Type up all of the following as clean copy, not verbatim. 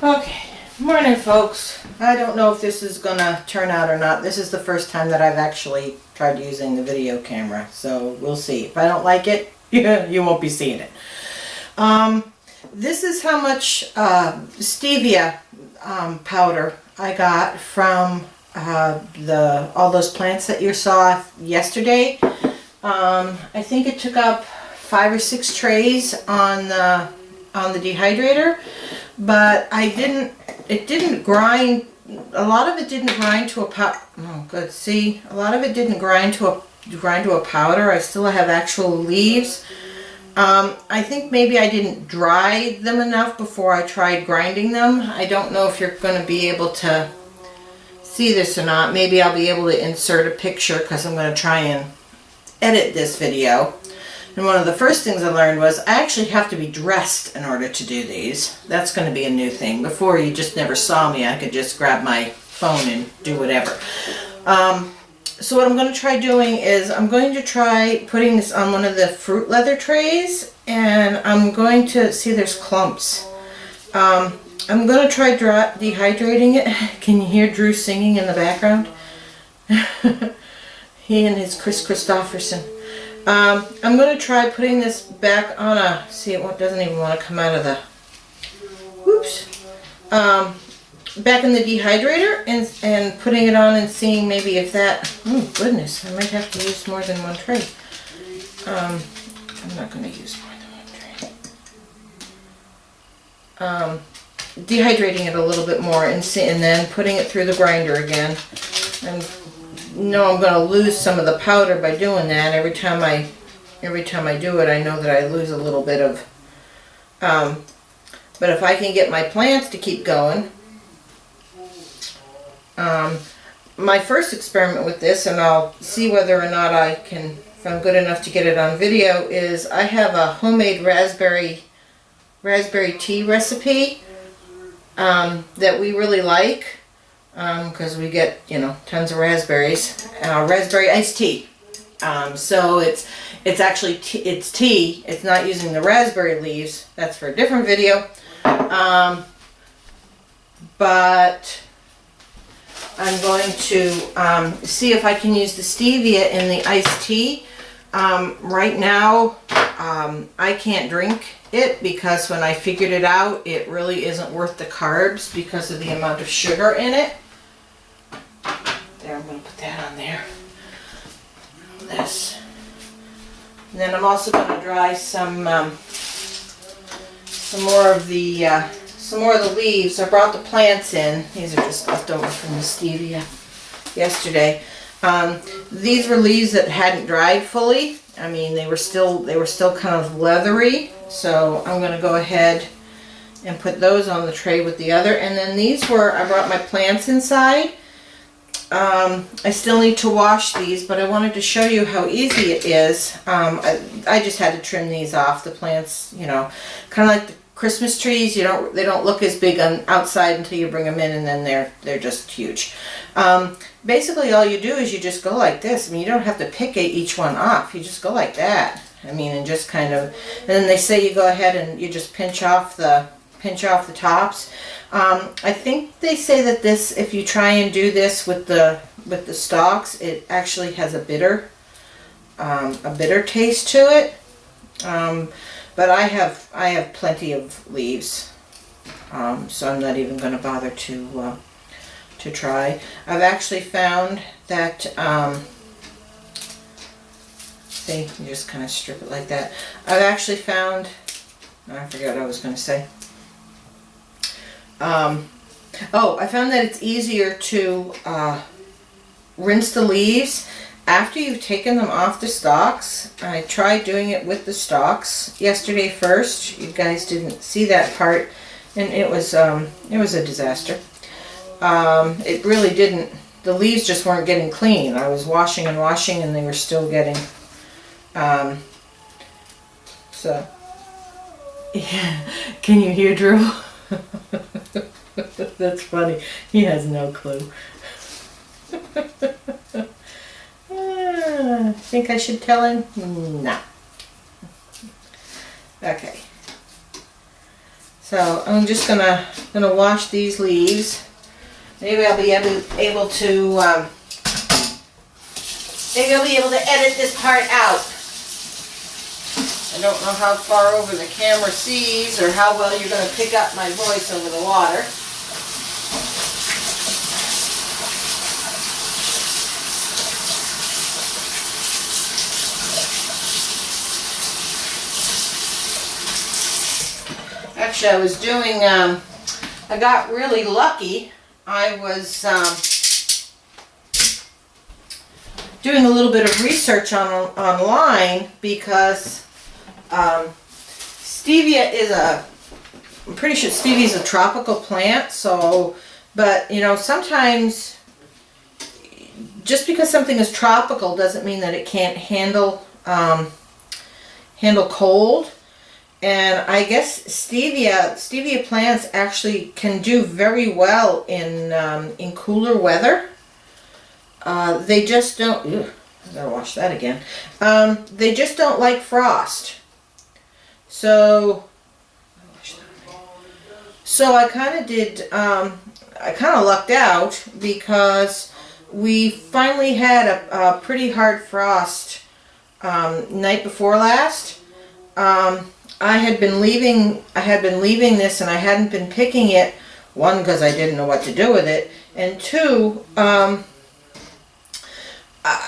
Okay, morning folks. I don't know if this is gonna turn out or not. This is the first time that I've actually tried using the video camera, so we'll see. If I don't like it, you won't be seeing it. This is how much Stevia powder I got from all those plants that you saw yesterday. I think it took up 5 or 6 trays on the dehydrator, but it didn't grind. A lot of it didn't grind to a a lot of it didn't grind to a powder. I still have actual leaves. I think maybe I didn't dry them enough before I tried grinding them. I don't know if you're going to be able to see this or not. Maybe I'll be able to insert a picture because I'm going to try and edit this video. And one of the first things I learned was I actually have to be dressed in order to do these. That's going to be a new thing. Before, you just never saw me. I could just grab my phone and do whatever. So what I'm going to try doing is I'm going to try putting this on one of the fruit leather trays, and I'm going to see there's clumps. I'm going to try dehydrating it. Can you hear Drew singing in the background? He and his Chris Christopherson. I'm going to try putting this back on a, see, it doesn't even want to come out of the, whoops, back in the dehydrator and putting it on and seeing maybe if that, oh goodness, I might have to use more than one tray. I'm not going to use more than one tray. Dehydrating it a little bit more and then putting it through the grinder again. And I'm going to lose some of the powder by doing that. Every time I do it, I know that I lose a little bit of. But if I can get my plants to keep going, my first experiment with this, and I'll see whether or not I can, if I'm good enough to get it on video, is I have a homemade raspberry tea recipe that we really like. Because we get, tons of raspberries, raspberry iced tea. So it's actually it's tea. It's not using the raspberry leaves. That's for a different video. But I'm going to see if I can use the stevia in the iced tea. Right now, I can't drink it because when I figured it out, it really isn't worth the carbs because of the amount of sugar in it. There, I'm going to put that on there. This. And then I'm also going to dry some more of the leaves. I brought the plants in. These are just left over from the stevia yesterday. These were leaves that hadn't dried fully. I mean, they were still kind of leathery. So I'm going to go ahead and put those on the tray with the other. And then these were, I brought my plants inside. I still need to wash these, but I wanted to show you how easy it is. I just had to trim these off. The plants, kind of like the Christmas trees. They don't look as big on outside until you bring them in, and then they're just huge. Basically, all you do is you just go like this. I mean, you don't have to pick each one off. You just go like that. I mean, and just kind of. And then they say you go ahead and you just pinch off the tops. I think they say that this, if you try and do this with the stalks, it actually has a bitter taste to it. But I have plenty of leaves, so I'm not even going to bother to try. I've actually found that. See, you just kind of strip it like that. I've actually found. I forget what I was going to say. I found that it's easier to rinse the leaves after you've taken them off the stalks. I tried doing it with the stalks yesterday first. You guys didn't see that part, and it was a disaster. It really didn't. The leaves just weren't getting clean. I was washing and washing, and they were still getting. So, yeah. Can you hear Drew? That's funny. He has no clue. Think I should tell him? No. Okay. So I'm just gonna wash these leaves. Maybe I'll be able to edit this part out. I don't know how far over the camera sees or how well you're going to pick up my voice over the water. Actually, I was doing, I got really lucky. I was doing a little bit of research online because stevia is I'm pretty sure stevia is a tropical plant, so, but you know, sometimes just because something is tropical doesn't mean that it can't handle cold. And I guess stevia plants actually can do very well in cooler weather. They just don't. Ugh, I gotta wash that again. They just don't like frost. So I kind of did. I kind of lucked out because we finally had a pretty hard frost night before last. I had been leaving this and I hadn't been picking it, one, because I didn't know what to do with it, and two,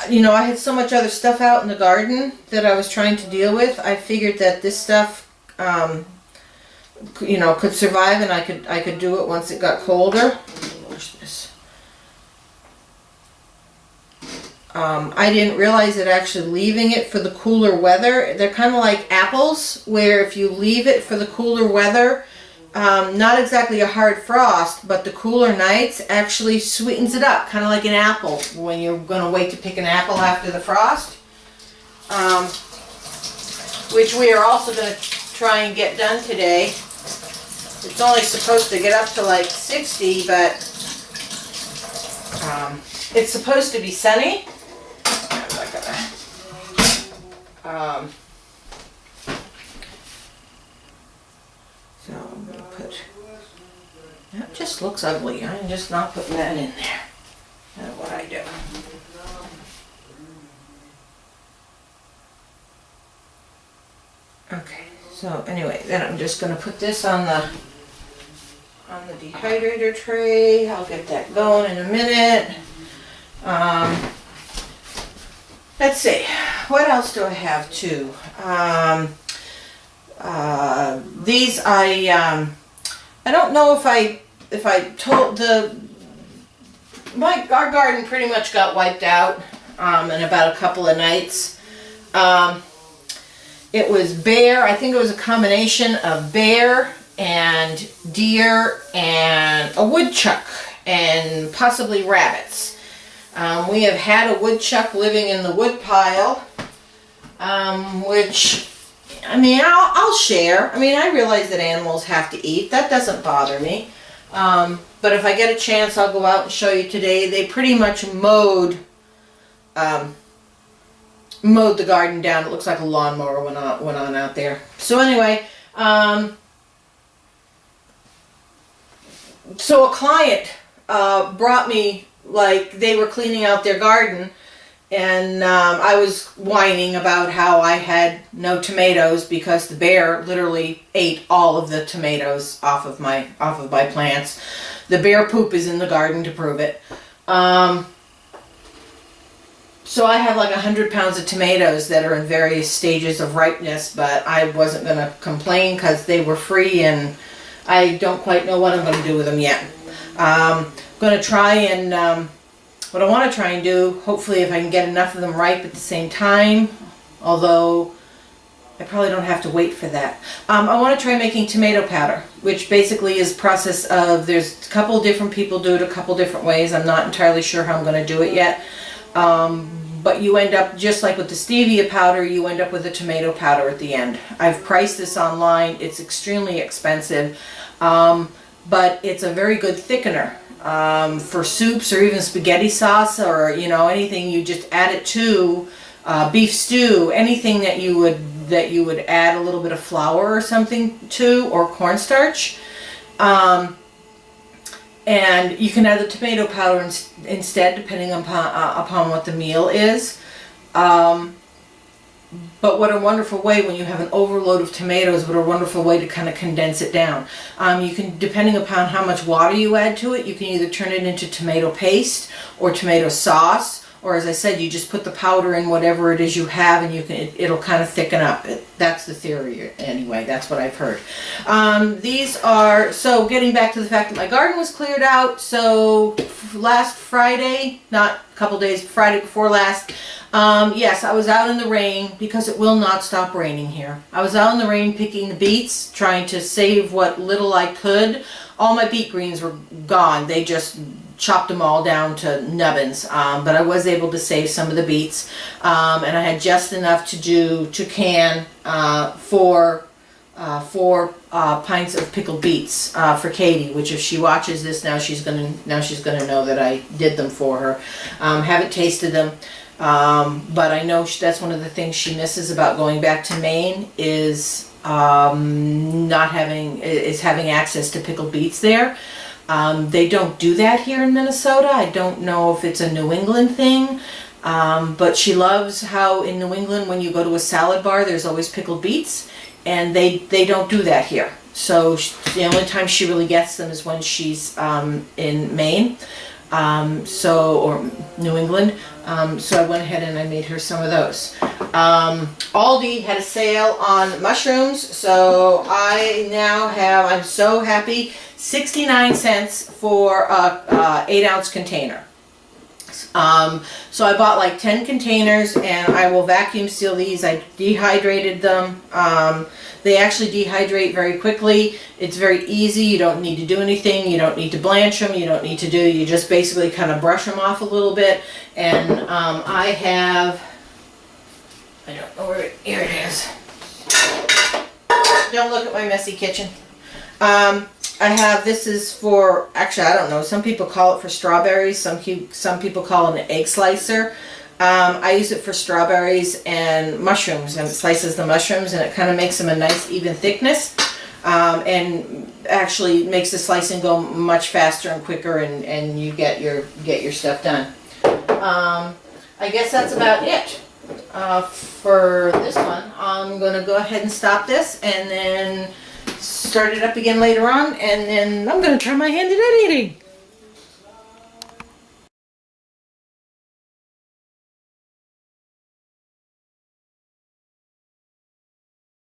you know, I had so much other stuff out in the garden that I was trying to deal with. I figured that this stuff, you know, could survive, and I could do it once it got colder. Wash this. I didn't realize that actually leaving it for the cooler weather, they're kind of like apples, where if you leave it for the cooler weather, not exactly a hard frost, but the cooler nights actually sweetens it up, kind of like an apple, when you're going to wait to pick an apple after the frost, which we are also going to try and get done today. It's only supposed to get up to like 60, but it's supposed to be sunny. So I'm going to put, that just looks ugly. I'm just not putting that in there. That's what I do. Okay, so anyway, then I'm just going to put this on the dehydrator tray. I'll get that going in a minute. Let's see, what else do I have too? These I don't know if I told our garden pretty much got wiped out in about a couple of nights. It was bear. I think it was a combination of bear and deer and a woodchuck and possibly rabbits. We have had a woodchuck living in the wood pile, which, I mean, I'll share. I mean, I realize that animals have to eat. That doesn't bother me. But if I get a chance, I'll go out and show you today. They pretty much mowed the garden down. It looks like a lawnmower went on out there. So anyway, so a client brought me, like, they were cleaning out their garden, and I was whining about how I had no tomatoes because the bear literally ate all of the tomatoes off of my plants. The bear poop is in the garden to prove it. So I have like 100 pounds of tomatoes that are in various stages of ripeness, but I wasn't going to complain because they were free, and I don't quite know what I'm going to do with them yet. Going to try and, what I want to try and do, hopefully if I can get enough of them ripe at the same time, although I probably don't have to wait for that. I want to try making tomato powder, which basically is a process of, there's a couple different people do it a couple different ways. I'm not entirely sure how I'm going to do it yet. But you end up, just like with the stevia powder, you end up with a tomato powder at the end. I've priced this online. It's extremely expensive, but it's a very good thickener. For soups or even spaghetti sauce, or, you know, anything, you just add it to beef stew, anything that you would that you would add a little bit of flour or something to, or cornstarch. And you can add the tomato powder instead, depending upon what the meal is. But what a wonderful way, when you have an overload of tomatoes, what a wonderful way to kind of condense it down. You can, depending upon how much water you add to it, you can either turn it into tomato paste or tomato sauce, or as I said, you just put the powder in whatever it is you have, and it'll kind of thicken up. That's the theory anyway. That's what I've heard. These are, so getting back to the fact that my garden was cleared out, so last Friday, not a couple days, Friday before last, yes, I was out in the rain because it will not stop raining here. I was out in the rain picking the beets, trying to save what little I could. All my beet greens were gone. They just chopped them all down to nubbins, but I was able to save some of the beets, and I had just enough to can 4 pints of pickled beets for Katie, which if she watches this now, she's gonna know that I did them for her. Haven't tasted them. But I know that's one of the things she misses about going back to Maine is having access to pickled beets there. They don't do that here in Minnesota. I don't know if it's a New England thing, but she loves how in New England when you go to a salad bar there's always pickled beets, and they don't do that here. So the only time she really gets them is when she's in Maine. Or New England, so I went ahead and I made her some of those. Aldi had a sale on mushrooms, so I now have, I'm so happy, 69 cents for a 8-ounce container. So I bought like 10 containers, and I will vacuum seal these. I dehydrated them. They actually dehydrate very quickly. It's very easy. You don't need to do anything. You don't need to blanch them. You don't need to you just basically kind of brush them off a little bit. And I don't know here it is. Don't look at my messy kitchen. I have, this is for, actually I don't know, some people call it for strawberries, some people call it an egg slicer. I use it for strawberries and mushrooms, and it slices the mushrooms and it kind of makes them a nice even thickness, and actually makes the slicing go much faster and quicker, and you get your stuff done. I guess that's about it for this one. I'm going to go ahead and stop this and then start it up again later on, and then I'm going to try my hand at eating.